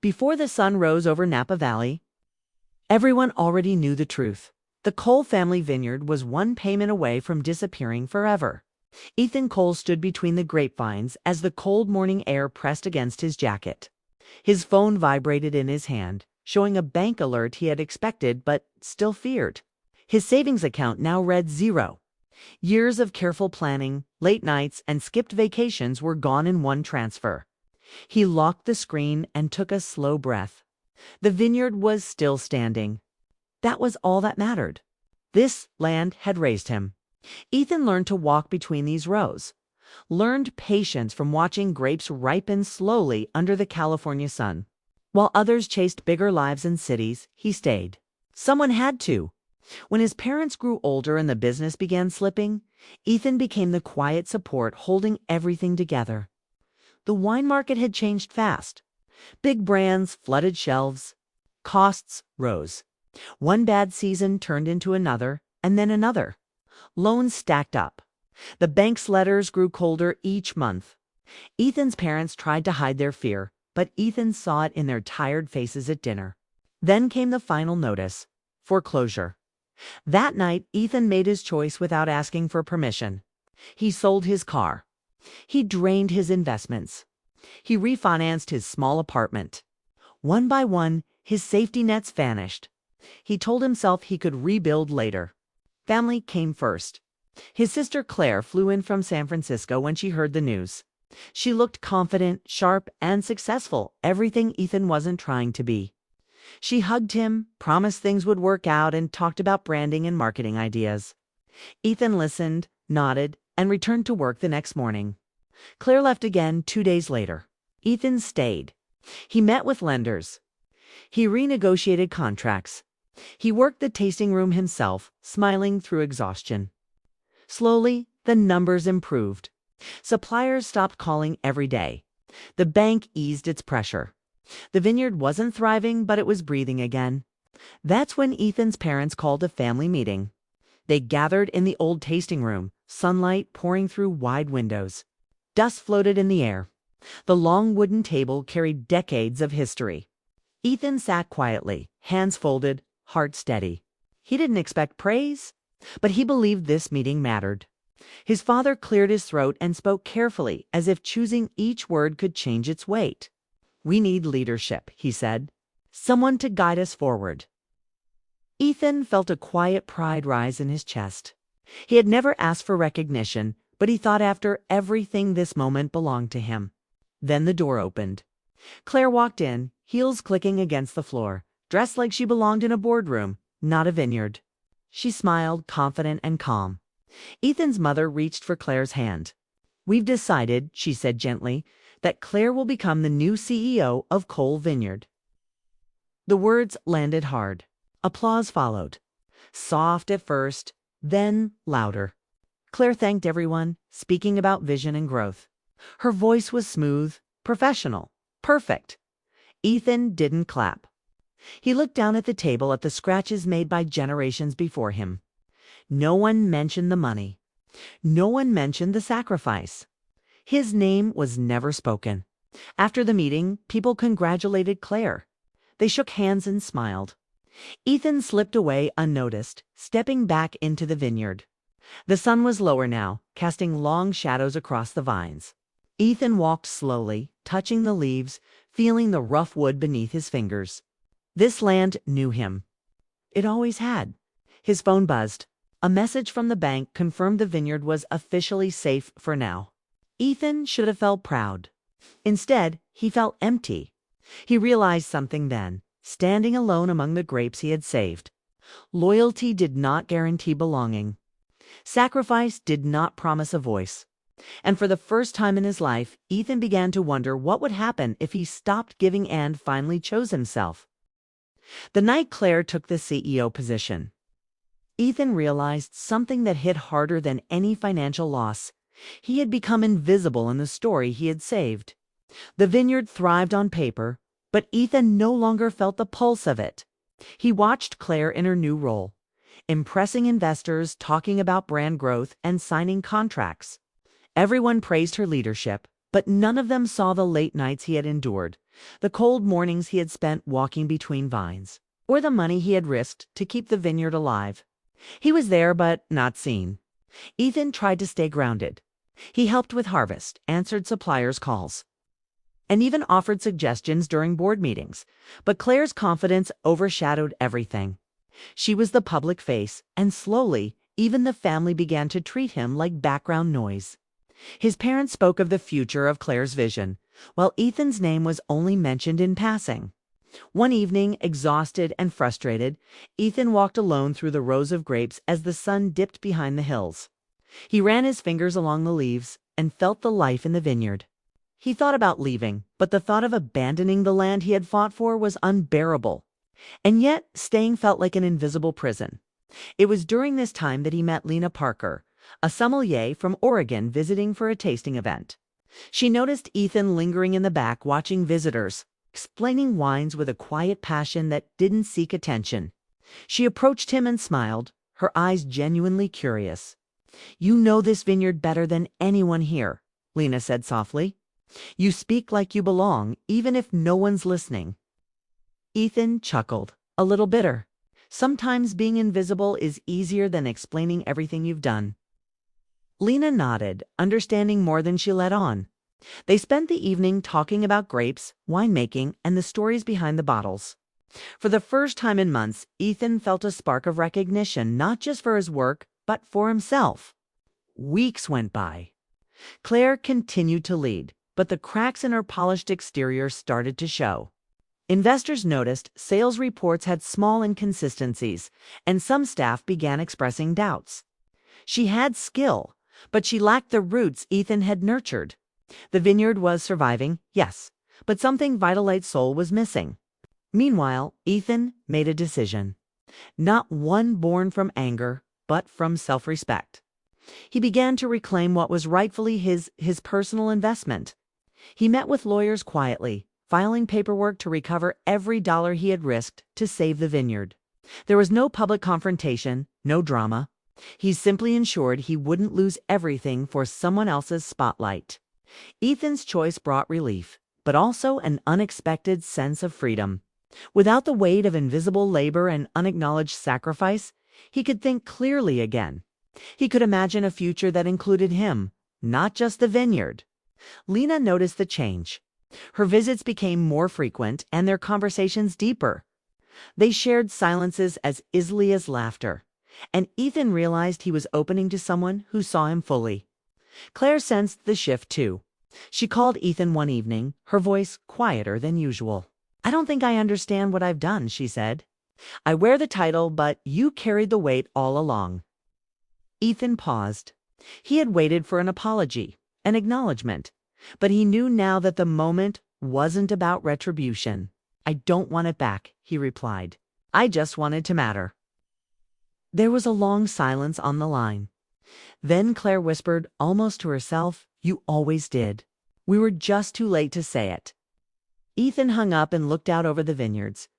Before the sun rose over Napa Valley, everyone already knew the truth. The Cole family vineyard was one payment away from disappearing forever. Ethan Cole stood between the grapevines as the cold morning air pressed against his jacket. His phone vibrated in his hand, showing a bank alert he had expected but still feared. His savings account now read zero. Years of careful planning, late nights, and skipped vacations were gone in one transfer. He locked the screen and took a slow breath. The vineyard was still standing. That was all that mattered. This land had raised him. Ethan learned to walk between these rows, learned patience from watching grapes ripen slowly under the California sun. While others chased bigger lives in cities, he stayed. Someone had to. When his parents grew older and the business began slipping, Ethan became the quiet support holding everything together. The wine market had changed fast. Big brands flooded shelves. Costs rose. One bad season turned into another, and then another. Loans stacked up. The bank's letters grew colder each month. Ethan's parents tried to hide their fear, but Ethan saw it in their tired faces at dinner. Then came the final notice: foreclosure. That night, Ethan made his choice without asking for permission. He sold his car. He drained his investments. He refinanced his small apartment. One by one, his safety nets vanished. He told himself he could rebuild later. Family came first. His sister Claire flew in from San Francisco when she heard the news. She looked confident, sharp, and successful, everything Ethan wasn't trying to be. She hugged him, promised things would work out, and talked about branding and marketing ideas. Ethan listened, nodded, and returned to work the next morning. Claire left again 2 days later. Ethan stayed. He met with lenders. He renegotiated contracts. He worked the tasting room himself, smiling through exhaustion. Slowly, the numbers improved. Suppliers stopped calling every day. The bank eased its pressure. The vineyard wasn't thriving, but it was breathing again. That's when Ethan's parents called a family meeting. They gathered in the old tasting room, sunlight pouring through wide windows. Dust floated in the air. The long wooden table carried decades of history. Ethan sat quietly, hands folded, heart steady. He didn't expect praise, but he believed this meeting mattered. His father cleared his throat and spoke carefully, as if choosing each word could change its weight. "We need leadership," he said. "Someone to guide us forward." Ethan felt a quiet pride rise in his chest. He had never asked for recognition, but he thought after everything this moment belonged to him. Then the door opened. Claire walked in, heels clicking against the floor, dressed like she belonged in a boardroom, not a vineyard. She smiled, confident and calm. Ethan's mother reached for Claire's hand. "We've decided," she said gently, "that Claire will become the new CEO of Cole Vineyard." The words landed hard. Applause followed. Soft at first, then louder. Claire thanked everyone, speaking about vision and growth. Her voice was smooth, professional, perfect. Ethan didn't clap. He looked down at the table at the scratches made by generations before him. No one mentioned the money. No one mentioned the sacrifice. His name was never spoken. After the meeting, people congratulated Claire. They shook hands and smiled. Ethan slipped away unnoticed, stepping back into the vineyard. The sun was lower now, casting long shadows across the vines. Ethan walked slowly, touching the leaves, feeling the rough wood beneath his fingers. This land knew him. It always had. His phone buzzed. A message from the bank confirmed the vineyard was officially safe for now. Ethan should have felt proud. Instead, he felt empty. He realized something then, standing alone among the grapes he had saved. Loyalty did not guarantee belonging. Sacrifice did not promise a voice. And for the first time in his life, Ethan began to wonder what would happen if he stopped giving and finally chose himself. The night Claire took the CEO position, Ethan realized something that hit harder than any financial loss. He had become invisible in the story he had saved. The vineyard thrived on paper, but Ethan no longer felt the pulse of it. He watched Claire in her new role, impressing investors, talking about brand growth, and signing contracts. Everyone praised her leadership, But none of them saw the late nights he had endured, the cold mornings he had spent walking between vines, or the money he had risked to keep the vineyard alive. He was there, but not seen. Ethan tried to stay grounded. He helped with harvest, answered suppliers' calls, and even offered suggestions during board meetings. But Claire's confidence overshadowed everything. She was the public face, and slowly, even the family began to treat him like background noise. His parents spoke of the future of Claire's vision, while Ethan's name was only mentioned in passing. One evening, exhausted and frustrated, Ethan walked alone through the rows of grapes as the sun dipped behind the hills. He ran his fingers along the leaves and felt the life in the vineyard. He thought about leaving, but the thought of abandoning the land he had fought for was unbearable. And yet, staying felt like an invisible prison. It was during this time that he met Lena Parker, a sommelier from Oregon visiting for a tasting event. She noticed Ethan lingering in the back watching visitors, explaining wines with a quiet passion that didn't seek attention. She approached him and smiled, her eyes genuinely curious. "You know this vineyard better than anyone here," Lena said softly. "You speak like you belong, even if no one's listening." Ethan chuckled, a little bitter. Sometimes being invisible is easier than explaining everything you've done. Lena nodded, understanding more than she let on. They spent the evening talking about grapes, winemaking, and the stories behind the bottles. For the first time in months, Ethan felt a spark of recognition, not just for his work, but for himself. Weeks went by. Claire continued to lead, but the cracks in her polished exterior started to show. Investors noticed sales reports had small inconsistencies, and some staff began expressing doubts. She had skill, but she lacked the roots Ethan had nurtured. The vineyard was surviving, yes, but something Vitalite's soul was missing. Meanwhile, Ethan made a decision. Not one born from anger, but from self-respect. He began to reclaim what was rightfully his personal investment. He met with lawyers quietly, filing paperwork to recover every dollar he had risked to save the vineyard. There was no public confrontation, no drama. He simply ensured he wouldn't lose everything for someone else's spotlight. Ethan's choice brought relief, but also an unexpected sense of freedom. Without the weight of invisible labor and unacknowledged sacrifice, he could think clearly again. He could imagine a future that included him, not just the vineyard. Lena noticed the change. Her visits became more frequent and their conversations deeper. They shared silences as easily as laughter, and Ethan realized he was opening to someone who saw him fully. Claire sensed the shift too. She called Ethan one evening, her voice quieter than usual. "I don't think I understand what I've done," she said. "I wear the title, but you carried the weight all along." Ethan paused. He had waited for an apology, an acknowledgement, but he knew now that the moment wasn't about retribution. "I don't want it back," he replied. "I just wanted to matter." There was a long silence on the line. Then Claire whispered, almost to herself, "You always did. We were just too late to say it." Ethan hung up and looked out over the vineyards,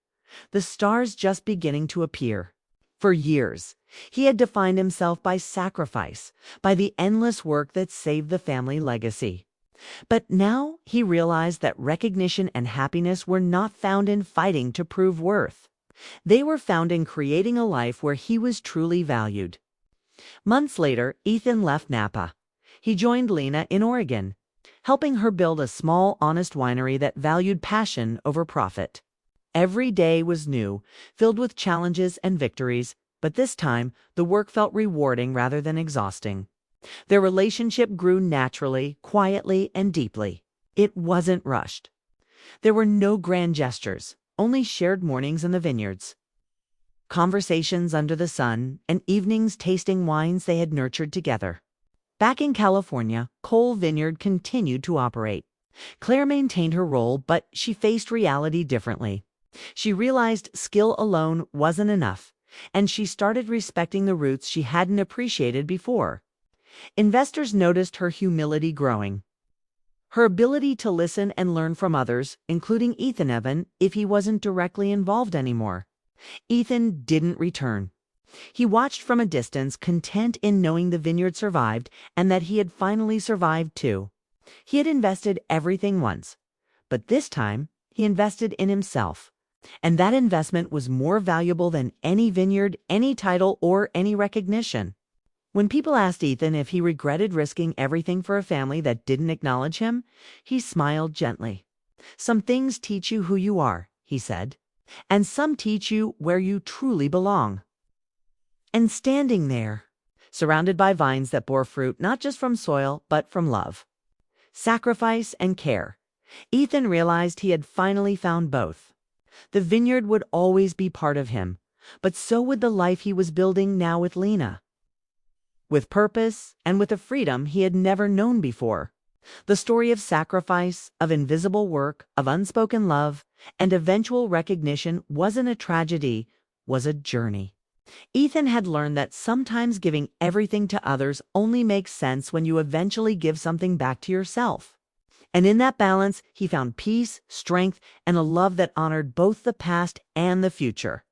the stars just beginning to appear. For years, he had defined himself by sacrifice, by the endless work that saved the family legacy. But now he realized that recognition and happiness were not found in fighting to prove worth. They were found in creating a life where he was truly valued. Months later, Ethan left Napa. He joined Lena in Oregon, helping her build a small, honest winery that valued passion over profit. Every day was new, filled with challenges and victories, but this time the work felt rewarding rather than exhausting. Their relationship grew naturally, quietly, and deeply. It wasn't rushed. There were no grand gestures, only shared mornings in the vineyards, conversations under the sun, and evenings tasting wines they had nurtured together. Back in California, Cole Vineyard continued to operate. Claire maintained her role, but she faced reality differently. She realized skill alone wasn't enough, and she started respecting the roots she hadn't appreciated before. Investors noticed her humility growing. Her ability to listen and learn from others, including Ethan even if he wasn't directly involved anymore. Ethan didn't return. He watched from a distance, content in knowing the vineyard survived and that he had finally survived too. He had invested everything once, but this time he invested in himself. And that investment was more valuable than any vineyard, any title, or any recognition. When people asked Ethan if he regretted risking everything for a family that didn't acknowledge him, he smiled gently. "Some things teach you who you are," he said, "and some teach you where you truly belong." And standing there, surrounded by vines that bore fruit not just from soil, but from love, sacrifice, and care, Ethan realized he had finally found both. The vineyard would always be part of him, but so would the life he was building now with Lena. With purpose and with a freedom he had never known before. The story of sacrifice, of invisible work, of unspoken love, and eventual recognition wasn't a tragedy, was a journey. Ethan had learned that sometimes giving everything to others only makes sense when you eventually give something back to yourself. And in that balance, he found peace, strength, and a love that honored both the past and the future.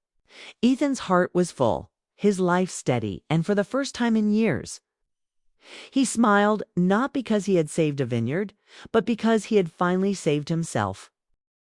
Ethan's heart was full, his life steady, and for the first time in years, he smiled not because he had saved a vineyard, but because he had finally saved himself.